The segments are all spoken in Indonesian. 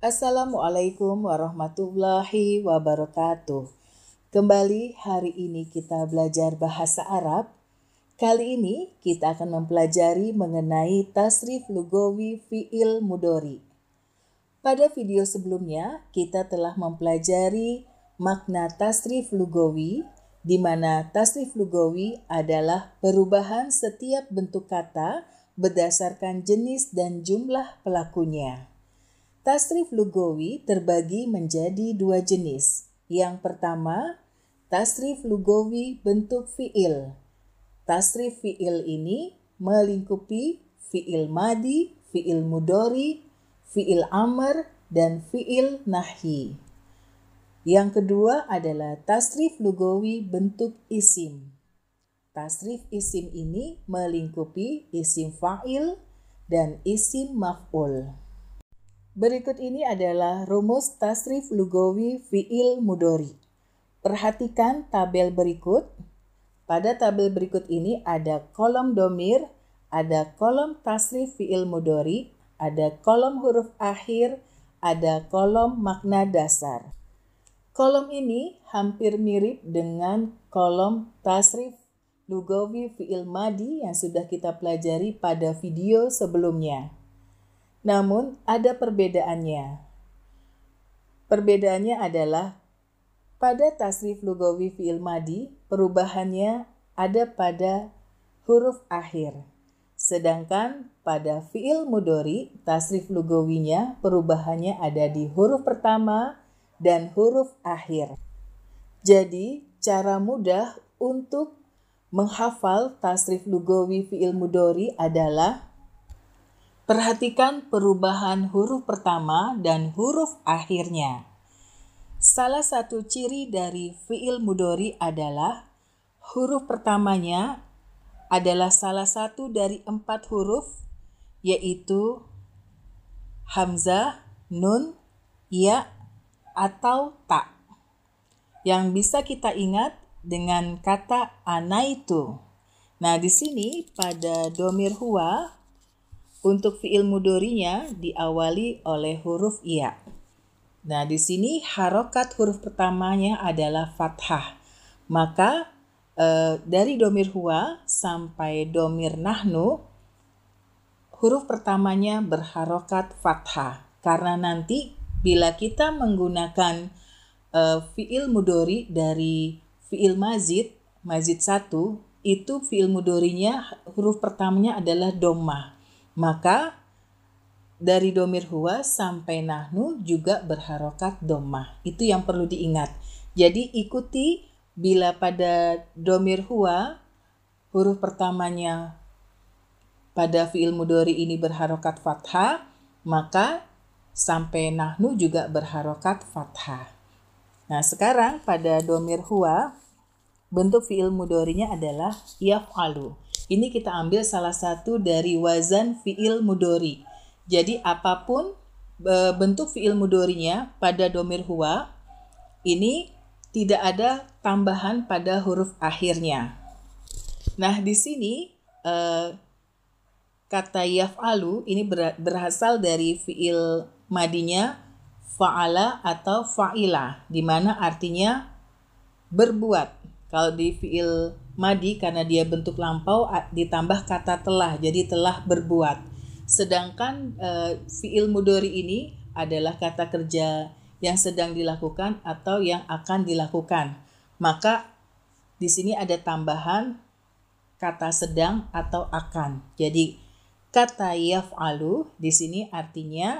Assalamualaikum warahmatullahi wabarakatuh. Kembali hari ini kita belajar bahasa Arab. Kali ini kita akan mempelajari mengenai tasrif lugawi fi'il mudhari. Pada video sebelumnya kita telah mempelajari makna tasrif lugawi, di mana tasrif lugawi adalah perubahan setiap bentuk kata berdasarkan jenis dan jumlah pelakunya. Tasrif lugawi terbagi menjadi dua jenis. Yang pertama, tasrif lugawi bentuk fi'il. Tasrif fi'il ini melingkupi fi'il madi, fi'il mudhari, fi'il amr, dan fi'il nahyi. Yang kedua adalah tasrif lugawi bentuk isim. Tasrif isim ini melingkupi isim fa'il dan isim maf'ul. Berikut ini adalah rumus tasrif lugawi fi'il mudhari. Perhatikan tabel berikut. Pada tabel berikut ini ada kolom domir, ada kolom tasrif fi'il mudhari, ada kolom huruf akhir, ada kolom makna dasar. Kolom ini hampir mirip dengan kolom tasrif lugawi fi'il madi yang sudah kita pelajari pada video sebelumnya. Namun ada perbedaannya. Perbedaannya adalah pada tasrif lugawi fi'il madi, perubahannya ada pada huruf akhir. Sedangkan pada fi'il mudhari, tasrif lugawinya perubahannya ada di huruf pertama dan huruf akhir. Jadi, cara mudah untuk menghafal tasrif lugawi fi'il mudhari adalah perhatikan perubahan huruf pertama dan huruf akhirnya. Salah satu ciri dari fi'il mudhari adalah huruf pertamanya adalah salah satu dari 4 huruf, yaitu hamzah, nun, ya, atau ta. Yang bisa kita ingat dengan kata anaitu. Nah, di sini pada domir huwa, untuk fi'il mudharinya diawali oleh huruf ya. Nah, di sini harokat huruf pertamanya adalah fathah. Maka dari domir huwa sampai domir nahnu, huruf pertamanya berharokat fathah. Karena nanti bila kita menggunakan fi'il mudhari dari fi'il mazid 1, itu fi'il mudharinya huruf pertamanya adalah dhammah. Maka dari domir huwa sampai nahnu juga berharokat dhammah. Itu yang perlu diingat. Jadi ikuti bila pada domir huwa huruf pertamanya pada fi'il mudhari ini berharokat fathah, maka sampai nahnu juga berharokat fathah. Nah, sekarang pada domir huwa bentuk fi'il mudharinya adalah yaf'alu. Ini kita ambil salah satu dari wazan fi'il mudhari. Jadi apapun bentuk fi'il mudharinya pada domir huwa, ini tidak ada tambahan pada huruf akhirnya. Nah, di sini kata yaf'alu ini berasal dari fi'il madinya fa'ala atau fa'ila, di mana artinya berbuat. Kalau di fi'il madi karena dia bentuk lampau ditambah kata telah, jadi telah berbuat. Sedangkan fi'il mudhari ini adalah kata kerja yang sedang dilakukan atau yang akan dilakukan. Maka di sini ada tambahan kata sedang atau akan. Jadi kata yaf'alu di sini artinya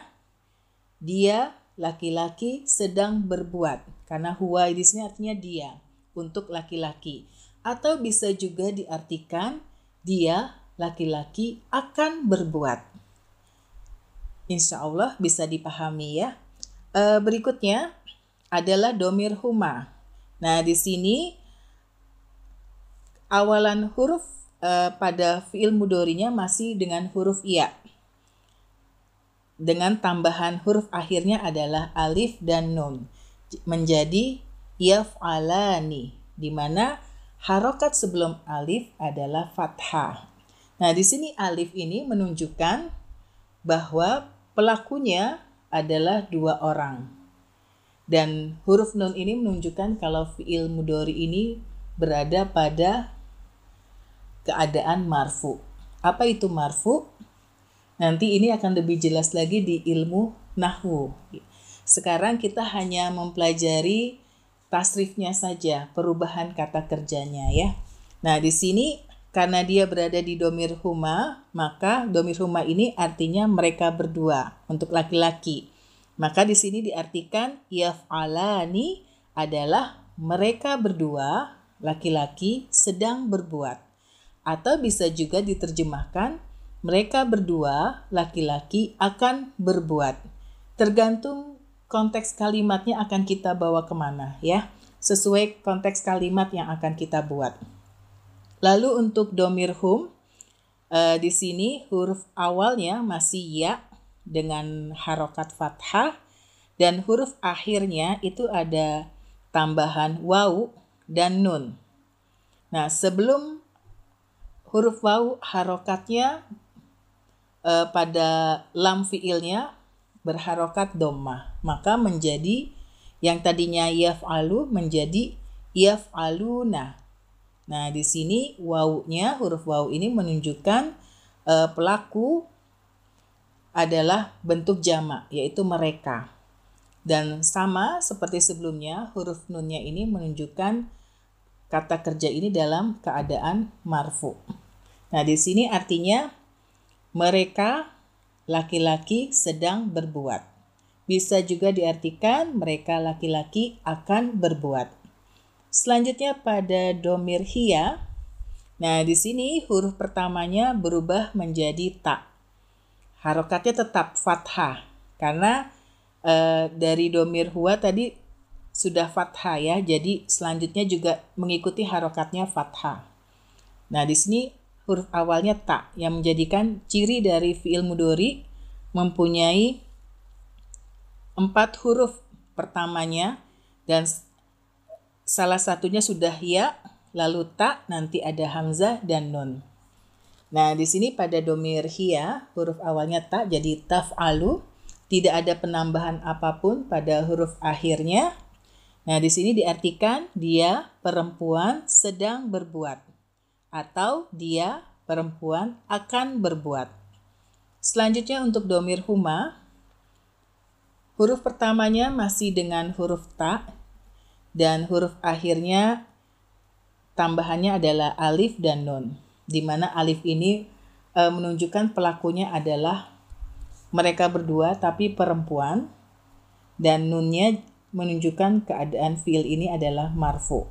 dia laki-laki sedang berbuat. Karena huwa di sini artinya dia, untuk laki-laki. Atau bisa juga diartikan dia laki-laki akan berbuat. Insya Allah bisa dipahami ya. Berikutnya adalah domir huma. Nah, di sini awalan huruf pada fi'il mudharinya masih dengan huruf ya. Dengan tambahan huruf akhirnya adalah alif dan nun. Menjadi yaf'alani, di mana harokat sebelum alif adalah fathah. Nah, di sini alif ini menunjukkan bahwa pelakunya adalah 2 orang. Dan huruf nun ini menunjukkan kalau fi'il mudhari ini berada pada keadaan marfu. Apa itu marfu? Nanti ini akan lebih jelas lagi di ilmu nahwu. Sekarang kita hanya mempelajari tasrifnya saja, perubahan kata kerjanya ya. Nah, di sini karena dia berada di dhamir huma, maka dhamir huma ini artinya mereka berdua untuk laki-laki. Maka di sini diartikan yaf'alani adalah mereka berdua laki-laki sedang berbuat. Atau bisa juga diterjemahkan mereka berdua laki-laki akan berbuat. Tergantung konteks kalimatnya akan kita bawa kemana ya. Sesuai konteks kalimat yang akan kita buat. Lalu untuk dhamir hum, di sini huruf awalnya masih ya dengan harokat fathah. Dan huruf akhirnya itu ada tambahan waw dan nun. Nah, sebelum huruf waw harokatnya pada lam fiilnya berharokat dhammah, maka menjadi yang tadinya yaf'alu menjadi yaf'aluna. Nah, di sini wawnya, huruf waw ini menunjukkan pelaku adalah bentuk jamak, yaitu mereka. Dan sama seperti sebelumnya, huruf nunnya ini menunjukkan kata kerja ini dalam keadaan marfu. Nah, di sini artinya mereka laki-laki sedang berbuat. Bisa juga diartikan mereka laki-laki akan berbuat. Selanjutnya pada dhamir hiya. Nah, di sini huruf pertamanya berubah menjadi ta. Harokatnya tetap fathah karena dari dhamir huwa tadi sudah fathah ya. Jadi selanjutnya juga mengikuti harokatnya fathah. Nah, di sini huruf awalnya ta yang menjadikan ciri dari fi'il mudhari mempunyai 4 huruf pertamanya dan salah satunya sudah ya, lalu ta, nanti ada hamzah dan nun. Nah, di sini pada dhamir hiya huruf awalnya ta jadi taf'alu, tidak ada penambahan apapun pada huruf akhirnya. Nah, di sini diartikan dia perempuan sedang berbuat. Atau dia perempuan akan berbuat. Selanjutnya untuk dhamir huma, huruf pertamanya masih dengan huruf ta dan huruf akhirnya tambahannya adalah alif dan nun. Di mana alif ini menunjukkan pelakunya adalah mereka berdua tapi perempuan dan nunnya menunjukkan keadaan fiil ini adalah marfu.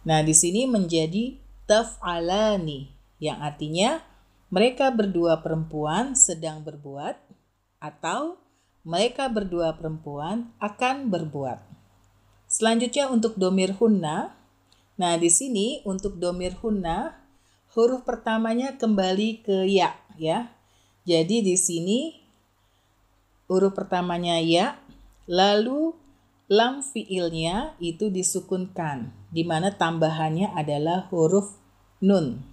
Nah, di sini menjadi taf'alani yang artinya mereka berdua perempuan sedang berbuat atau mereka berdua perempuan akan berbuat. Selanjutnya untuk dhamir hunna. Nah, di sini untuk dhamir hunna huruf pertamanya kembali ke ya ya. Jadi di sini huruf pertamanya ya, lalu lam fiilnya itu disukunkan, di mana tambahannya adalah huruf nun.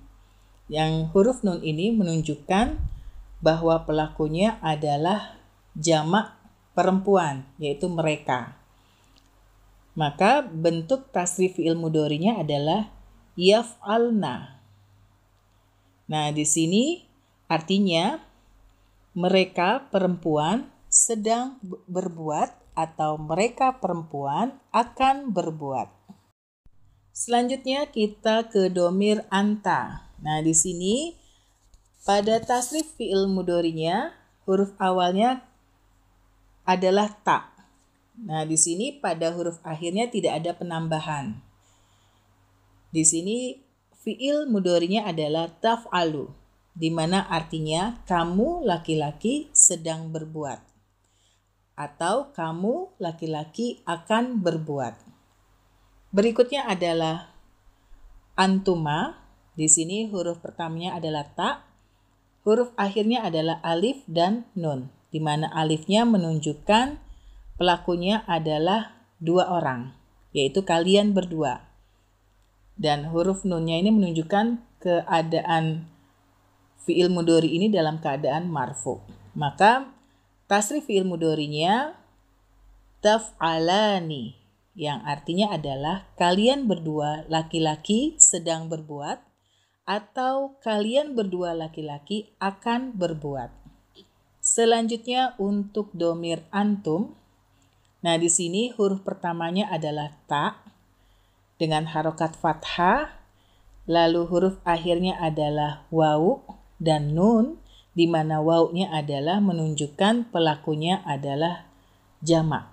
Yang huruf nun ini menunjukkan bahwa pelakunya adalah jamak perempuan, yaitu mereka. Maka bentuk tasrif fi'il mudhari'nya adalah yaf'alna. Nah, di sini artinya mereka perempuan sedang berbuat atau mereka perempuan akan berbuat. Selanjutnya kita ke dhamir anta. Nah, di sini pada tasrif fi'il mudhari'nya huruf awalnya adalah ta. Nah, di sini pada huruf akhirnya tidak ada penambahan. Di sini fi'il mudhari'nya adalah taf'alu, di mana artinya kamu laki-laki sedang berbuat atau kamu laki-laki akan berbuat. Berikutnya adalah antuma. Di sini huruf pertamanya adalah ta, huruf akhirnya adalah alif dan nun, di mana alifnya menunjukkan pelakunya adalah 2 orang, yaitu kalian berdua. Dan huruf nunnya ini menunjukkan keadaan fi'il mudhari ini dalam keadaan marfu. Maka Tasrif fi'il mudhari'nya taf'alani, yang artinya adalah kalian berdua laki-laki sedang berbuat atau kalian berdua laki-laki akan berbuat. Selanjutnya untuk domir antum. Nah, di sini huruf pertamanya adalah ta dengan harokat fathah, lalu huruf akhirnya adalah waw dan nun, di mana wawnya adalah menunjukkan pelakunya adalah jamak.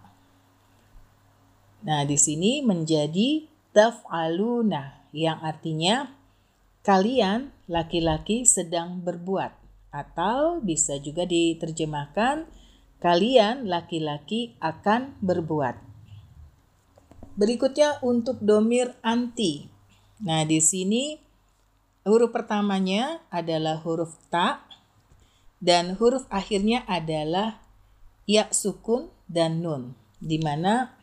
Nah, di sini menjadi taf'aluna, yang artinya kalian laki-laki sedang berbuat, atau bisa juga diterjemahkan kalian laki-laki akan berbuat. Berikutnya untuk domir anti. Nah, di sini huruf pertamanya adalah huruf ta dan huruf akhirnya adalah ya sukun dan nun, di mana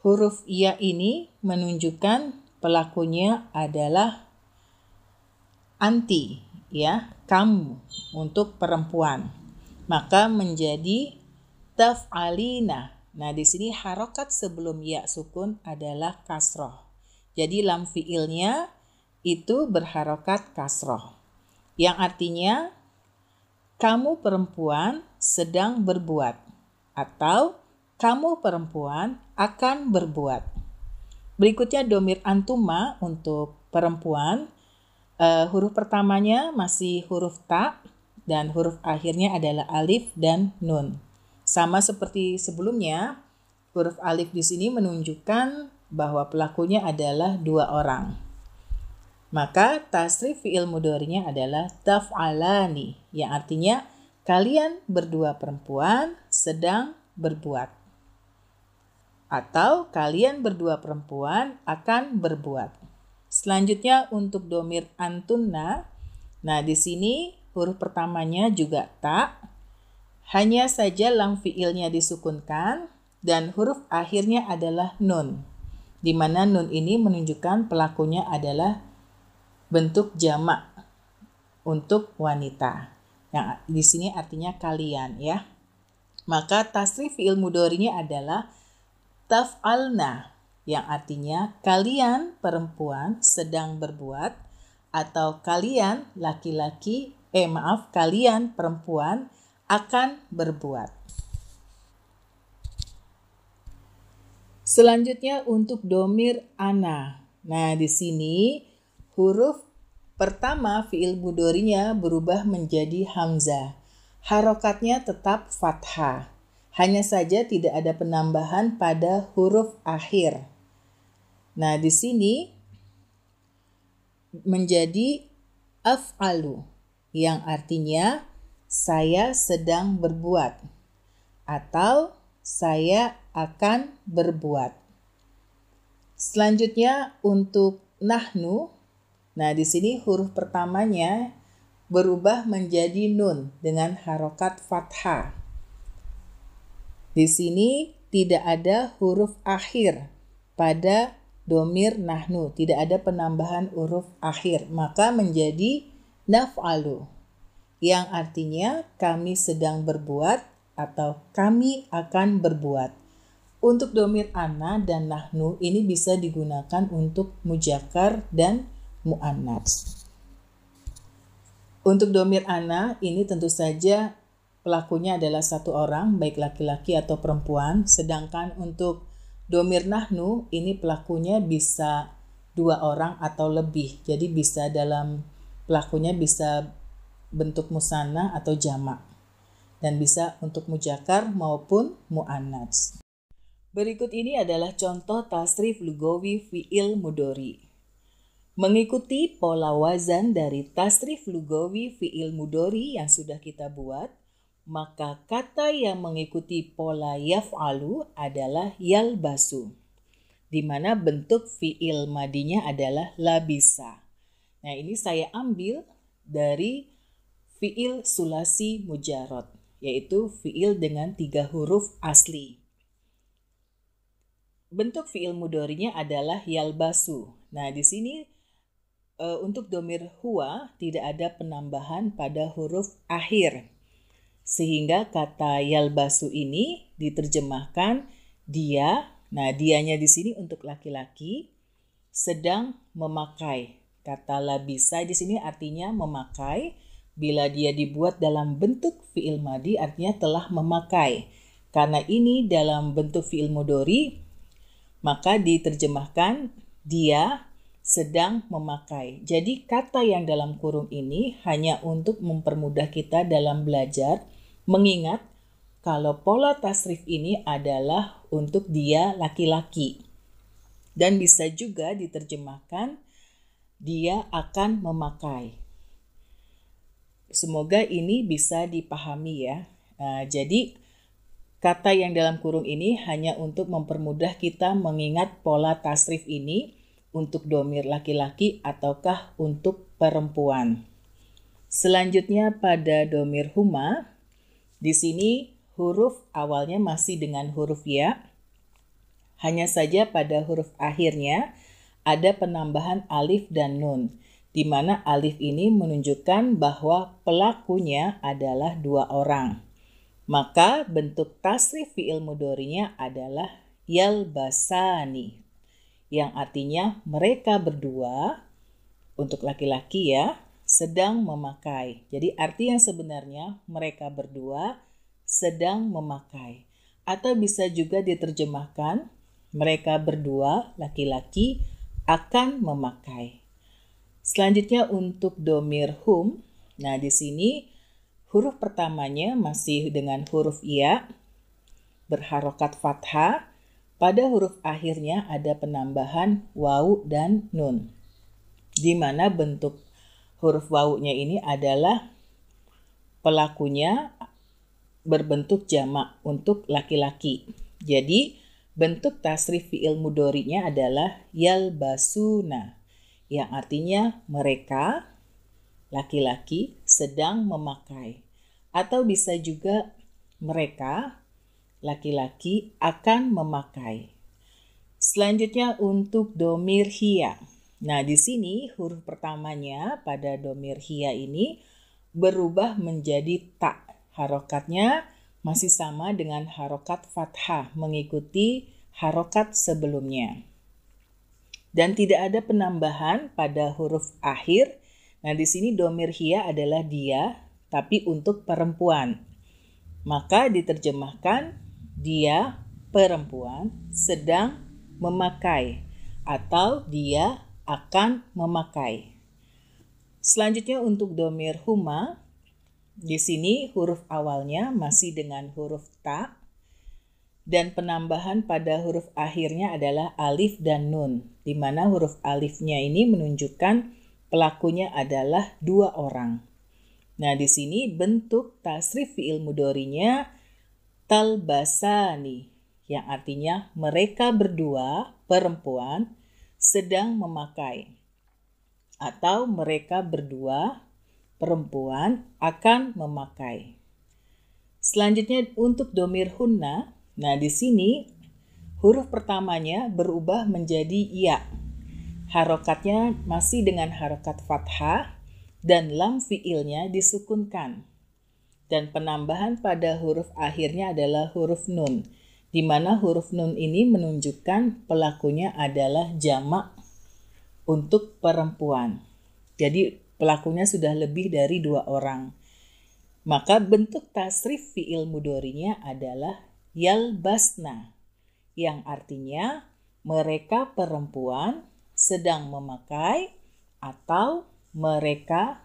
huruf ya ini menunjukkan pelakunya adalah anti, ya, kamu, untuk perempuan. Maka menjadi taf'alina. Nah, di sini harokat sebelum ya sukun adalah kasroh. Jadi lam fiilnya itu berharokat kasroh, yang artinya kamu perempuan sedang berbuat atau kamu perempuan akan berbuat. Berikutnya domir antuma untuk perempuan. Huruf pertamanya masih huruf ta dan huruf akhirnya adalah alif dan nun. Sama seperti sebelumnya, huruf alif di sini menunjukkan bahwa pelakunya adalah dua orang. Maka tasrif fi'il mudhari'nya adalah taf'alani, yang artinya kalian berdua perempuan sedang berbuat. Atau kalian berdua perempuan akan berbuat. Selanjutnya untuk domir antunna. Nah, di sini huruf pertamanya juga ta. Hanya saja lam fi'ilnya disukunkan dan huruf akhirnya adalah nun, di mana nun ini menunjukkan pelakunya adalah bentuk jamak untuk wanita. Yang di sini artinya kalian, ya. Maka tasrif fi'il mudhari'nya adalah taf'alna, yang artinya kalian perempuan sedang berbuat atau kalian kalian perempuan akan berbuat. Selanjutnya untuk domir ana. Nah, di sini huruf pertama fi'il mudhari'nya berubah menjadi hamzah. Harokatnya tetap fathah. Hanya saja tidak ada penambahan pada huruf akhir. Nah, di sini menjadi af'alu, yang artinya saya sedang berbuat atau saya akan berbuat. Selanjutnya untuk nahnu. Nah, di sini huruf pertamanya berubah menjadi nun dengan harokat fathah. Di sini tidak ada huruf akhir pada domir nahnu, tidak ada penambahan huruf akhir, maka menjadi naf'alu, yang artinya kami sedang berbuat atau kami akan berbuat. Untuk domir ana dan nahnu ini bisa digunakan untuk mujakkar dan muannats. Untuk domir ana ini tentu saja pelakunya adalah satu orang, baik laki-laki atau perempuan. Sedangkan untuk domir nahnu ini pelakunya bisa dua orang atau lebih. Jadi bisa pelakunya bisa bentuk musanna atau jamak. Dan bisa untuk mujakkar maupun muannats. Berikut ini adalah contoh tasrif lugawi fi'il mudhari'. Mengikuti pola wazan dari tasrif lugawi fi'il mudhari' yang sudah kita buat, maka kata yang mengikuti pola yaf'alu adalah yalbasu, di mana bentuk fi'il madinya adalah labisa. Nah, ini saya ambil dari fi'il sulasi mujarrad, yaitu fi'il dengan 3 huruf asli. Bentuk fi'il mudhari'nya adalah yalbasu. Nah, di sini untuk domir huwa tidak ada penambahan pada huruf akhir. Sehingga kata yalbasu ini diterjemahkan dia. Nah, dianya di sini untuk laki-laki sedang memakai. Kata labisa di sini artinya memakai. Bila dia dibuat dalam bentuk fi'il madi artinya telah memakai. Karena ini dalam bentuk fi'il mudhari, maka diterjemahkan dia sedang memakai. Jadi kata yang dalam kurung ini hanya untuk mempermudah kita dalam belajar, mengingat kalau pola tasrif ini adalah untuk dia laki-laki. Dan bisa juga diterjemahkan dia akan memakai. Semoga ini bisa dipahami ya. Jadi kata yang dalam kurung ini hanya untuk mempermudah kita mengingat pola tasrif ini untuk domir laki-laki ataukah untuk perempuan. Selanjutnya pada domir huma, di sini huruf awalnya masih dengan huruf ya. Hanya saja pada huruf akhirnya ada penambahan alif dan nun, di mana alif ini menunjukkan bahwa pelakunya adalah dua orang. Maka bentuk tasrif fi'il mudhari'nya adalah yalbasani, yang artinya mereka berdua, untuk laki-laki ya, sedang memakai. Jadi arti yang sebenarnya mereka berdua sedang memakai. Atau bisa juga diterjemahkan mereka berdua laki-laki akan memakai. Selanjutnya untuk domir hum. Nah, di sini huruf pertamanya masih dengan huruf ya, berharokat fathah. Pada huruf akhirnya ada penambahan wawu dan nun, di mana bentuk huruf wawunya ini adalah pelakunya berbentuk jamak untuk laki-laki. Jadi bentuk tasrif fi'il mudhari'nya adalah yalbasuna, yang artinya mereka laki-laki sedang memakai. Atau bisa juga mereka laki-laki akan memakai. Selanjutnya untuk domir hiya. Nah, di sini huruf pertamanya pada domir hiya ini berubah menjadi ta. Harokatnya masih sama dengan harokat fathah, mengikuti harokat sebelumnya. Dan tidak ada penambahan pada huruf akhir. Nah, di sini domir hiya adalah dia, tapi untuk perempuan. Maka diterjemahkan dia perempuan sedang memakai atau dia akan memakai. Selanjutnya untuk domir huma, di sini huruf awalnya masih dengan huruf ta dan penambahan pada huruf akhirnya adalah alif dan nun, di mana huruf alifnya ini menunjukkan pelakunya adalah dua orang. Nah, di sini bentuk tasrif fi'il mudhari'nya talbasani, yang artinya mereka berdua perempuan sedang memakai, atau mereka berdua perempuan akan memakai. Selanjutnya untuk domir hunna. Nah, di sini huruf pertamanya berubah menjadi ya. Harokatnya masih dengan harokat fathah dan lam fi'ilnya disukunkan. Dan penambahan pada huruf akhirnya adalah huruf nun, di mana huruf nun ini menunjukkan pelakunya adalah jamak untuk perempuan. Jadi pelakunya sudah lebih dari dua orang. Maka bentuk tasrif fi'il mudhari'nya adalah yalbasna, yang artinya mereka perempuan sedang memakai atau mereka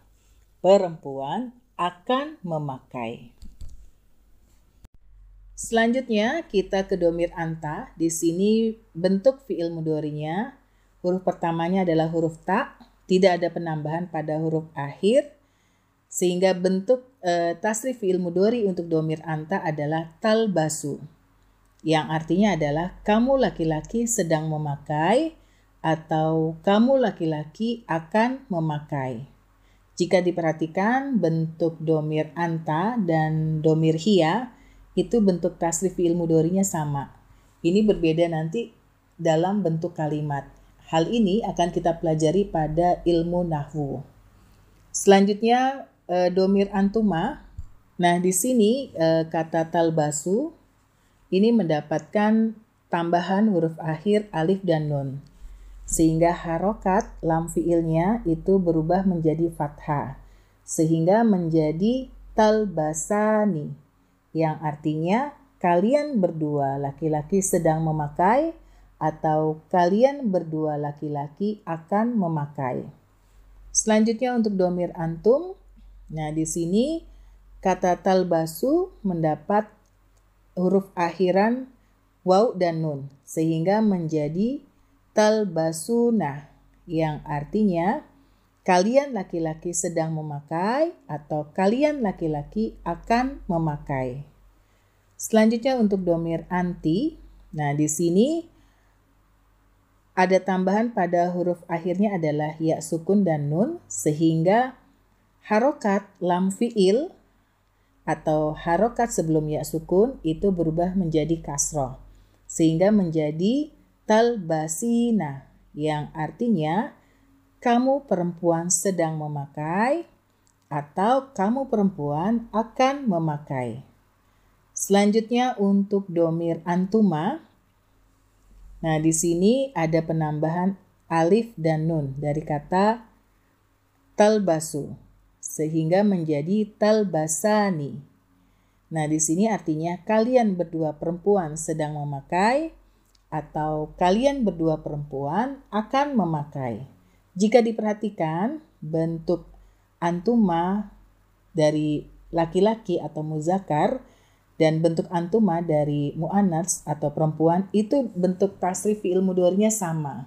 perempuan akan memakai. Selanjutnya kita ke domir anta. Di sini bentuk fi'il mudhari'nya huruf pertamanya adalah huruf ta, tidak ada penambahan pada huruf akhir, sehingga bentuk tasrif fi'il mudhari untuk domir anta adalah talbasu, yang artinya adalah kamu laki-laki sedang memakai atau kamu laki-laki akan memakai. Jika diperhatikan bentuk domir anta dan domir hiya itu bentuk tasrif fi'il mudhari'nya sama. Ini berbeda nanti dalam bentuk kalimat. Hal ini akan kita pelajari pada ilmu nahwu. Selanjutnya domir antuma. Nah, di sini kata talbasu ini mendapatkan tambahan huruf akhir alif dan nun. Sehingga harokat lam fiilnya itu berubah menjadi fathah. Sehingga menjadi talbasani, yang artinya kalian berdua laki-laki sedang memakai atau kalian berdua laki-laki akan memakai. Selanjutnya untuk domir antum. Nah, di sini kata talbasu mendapat huruf akhiran waw dan nun sehingga menjadi talbasuna, yang artinya kalian laki-laki sedang memakai atau kalian laki-laki akan memakai. Selanjutnya untuk domir anti. Nah, di sini ada tambahan pada huruf akhirnya adalah ya sukun dan nun sehingga harokat lam fiil atau harokat sebelum ya sukun itu berubah menjadi kasroh sehingga menjadi talbasina, yang artinya kamu perempuan sedang memakai atau kamu perempuan akan memakai. Selanjutnya untuk domir antuma. Nah, di sini ada penambahan alif dan nun dari kata talbasu sehingga menjadi talbasani. Nah, di sini artinya kalian berdua perempuan sedang memakai atau kalian berdua perempuan akan memakai. Jika diperhatikan, bentuk antuma dari laki-laki atau muzakkar dan bentuk antuma dari muannats atau perempuan itu bentuk tasrif fi'il mudhari'nya sama.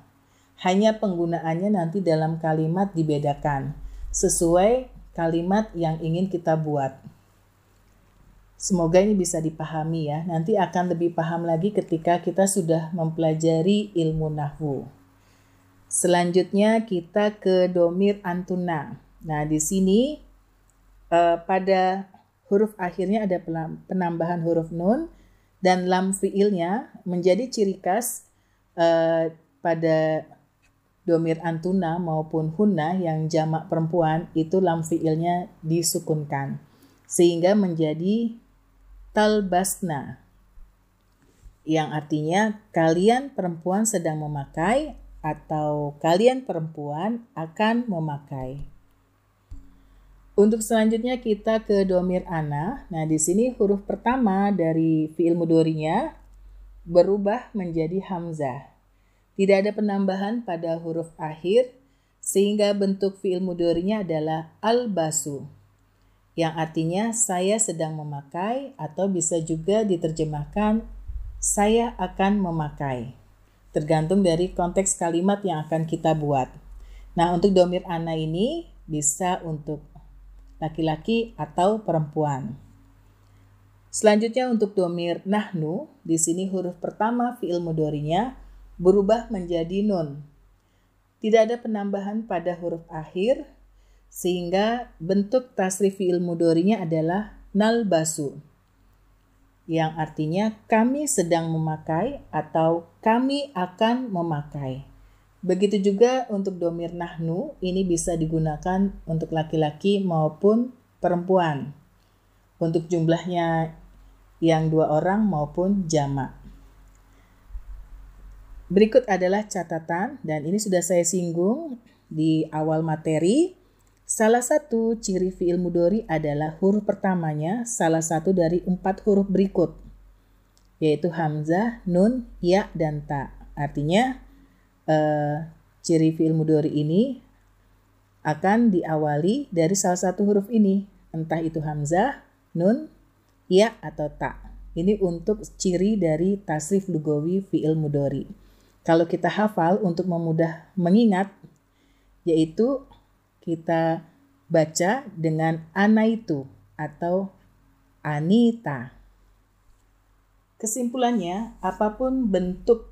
Hanya penggunaannya nanti dalam kalimat dibedakan sesuai kalimat yang ingin kita buat. Semoga ini bisa dipahami ya. Nanti akan lebih paham lagi ketika kita sudah mempelajari ilmu nahwu. Selanjutnya kita ke domir antuna. Nah, di sini pada huruf akhirnya ada penambahan huruf nun dan lam fiilnya menjadi ciri khas pada domir antuna maupun hunna yang jamak perempuan itu lam fiilnya disukunkan sehingga menjadi talbasna, yang artinya kalian perempuan sedang memakai atau kalian perempuan akan memakai. Untuk selanjutnya kita ke domir ana. Nah, di sini huruf pertama dari fi'il mudhari'nya berubah menjadi hamzah. Tidak ada penambahan pada huruf akhir sehingga bentuk fi'il mudhari'nya adalah albasu, yang artinya saya sedang memakai atau bisa juga diterjemahkan saya akan memakai. Tergantung dari konteks kalimat yang akan kita buat. Nah, untuk domir ana ini bisa untuk laki-laki atau perempuan. Selanjutnya untuk domir nahnu, di sini huruf pertama fi'il mudhari'nya berubah menjadi nun. Tidak ada penambahan pada huruf akhir sehingga bentuk tasrif fi'il mudhari'nya adalah nalbasu, yang artinya kami sedang memakai atau kami akan memakai. Begitu juga untuk domir nahnu, ini bisa digunakan untuk laki-laki maupun perempuan. Untuk jumlahnya yang 2 orang maupun jamak. Berikut adalah catatan dan ini sudah saya singgung di awal materi. Salah satu ciri fi'il mudhari adalah huruf pertamanya salah satu dari 4 huruf berikut, yaitu hamzah, nun, ya, dan ta. Artinya ciri fi'il mudhari ini akan diawali dari salah satu huruf ini, entah itu hamzah, nun, ya, atau ta. Ini untuk ciri dari tasrif lugawi fi'il mudhari. Kalau kita hafal untuk memudah mengingat, yaitu kita baca dengan anaitu atau anita. Kesimpulannya, apapun bentuk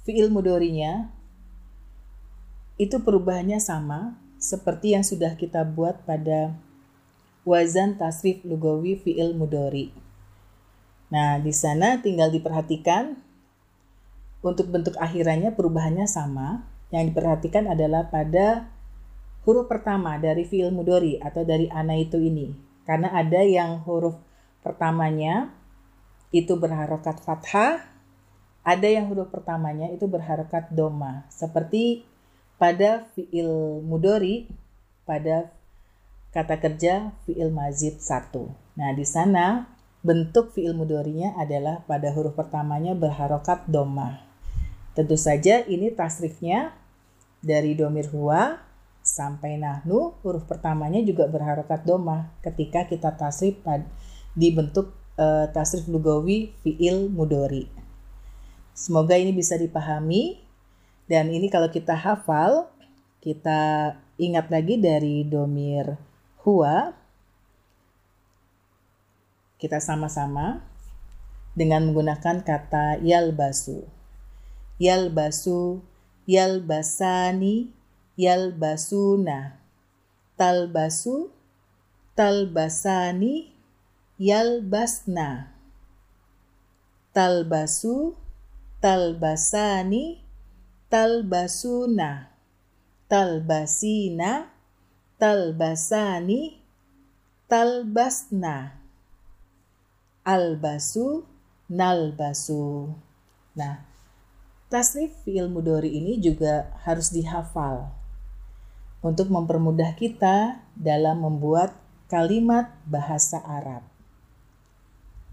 fi'il mudhari'nya, itu perubahannya sama seperti yang sudah kita buat pada wazan tasrif lugawi fi'il mudhari'. Nah, di sana tinggal diperhatikan untuk bentuk akhirannya perubahannya sama. Yang diperhatikan adalah pada huruf pertama dari fi'il mudhari atau dari ana itu ini. Karena ada yang huruf pertamanya itu berharokat fathah, ada yang huruf pertamanya itu berharokat doma. Seperti pada fi'il mudhari, pada kata kerja fi'il mazid 1. Nah, di sana bentuk fi'il mudhari'nya adalah pada huruf pertamanya berharokat doma. Tentu saja ini tasrifnya dari domir huwa sampai nahnu, huruf pertamanya juga berharokat doma ketika kita tasrif di bentuk tasrif lugawi fi'il mudhari. Semoga ini bisa dipahami, dan ini kalau kita hafal, kita ingat lagi dari domir huwa, kita sama-sama dengan menggunakan kata yalbasu. Yalbasu, yalbasani, yalbasuna, talbasu, talbasani, yalbasna, talbasu, talbasani, talbasuna, talbasina, talbasani, talbasna, albasu, nalbasu. Nah, tasrif fi'il mudhari ini juga harus dihafal untuk mempermudah kita dalam membuat kalimat bahasa Arab.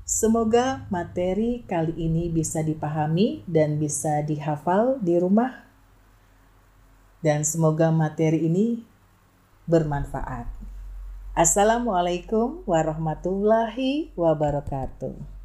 Semoga materi kali ini bisa dipahami dan bisa dihafal di rumah. Dan semoga materi ini bermanfaat. Assalamualaikum warahmatullahi wabarakatuh.